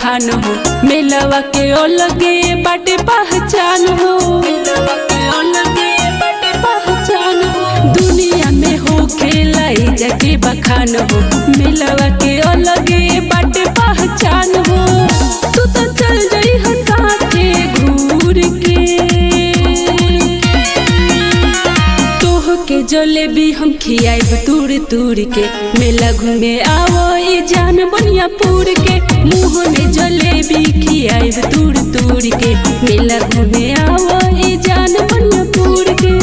बखान हो, मेलवा के अलगे बाटे पहचान हो, मेलवा के अलगे बाटे पहचान हो। दुनिया में हो खेलाई जाके बखान हो, मेलवा के अलगे बाटे पहचान हो। तू तो चल जाई हंसाते घूर के, तोह के जलेबी हम खियाइब तूर तूर के। मेला घूमे आवो ई जान बनियापुर के, मुँह में जलेबी खियाइब तूर तूर के। मेला घूमे आवो ई जान बनियापुर के,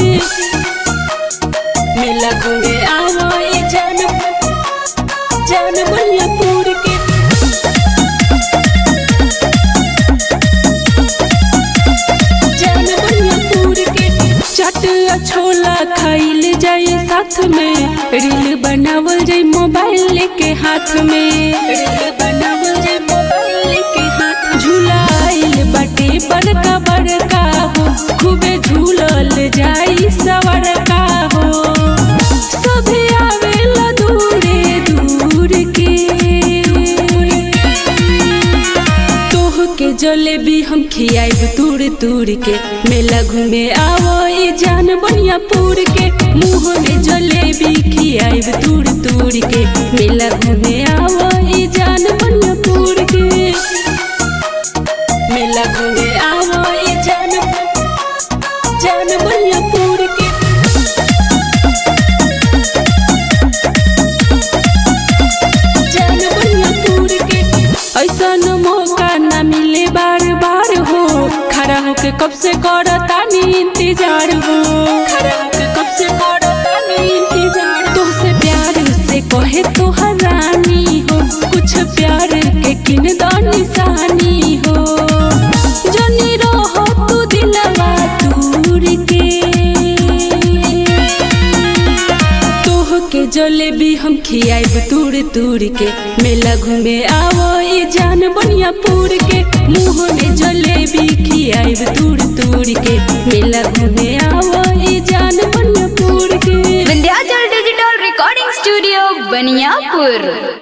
मेला घूमे आवो ई जान बनियापुर के। चाट छोला खाइल जाए साथ में, रील बनावल जाए मोबाइल के हाथ में, रील बनावल जाए मोबाइल के हाथ। झूला आइल बाटे बड़का बड़का हो, खूबे झूलल जाई सवर का हो। सभे आवेला दूरे दूर के, तोह के जलेबी हम खियाइब तूर तूर के। मेला घूमे आवो ई जान बनियापुर के, मुँह में जलेबी खियाइब तूर तूर के। मेला घूमे आवो ई जान बनियापुर के, मेला घूमे आवो ई जान बनियापुर के। जान बनियापुर के ऐसन मौका ना मिले बार बार हो, खड़ा होके कब से करतानी इंतजार हो, खड़ा होके कब से करतानी इंतजार। तोहसे प्यार से कहे तोहर रानी हो, कुछ प्यार के किन दो निशानी हो। जनी रहो तू दिलवा दूर के, तोह के जलेबी हम खियाइब तूर तूर के। मेला घूमे आवो ई जान बनियापुर के, मुँह में जलेबी खियाइब तूर तूर के। मेला घूमे आवो ई जान बनियापुर के। Vindhyachal digital recording studio Baniyapur.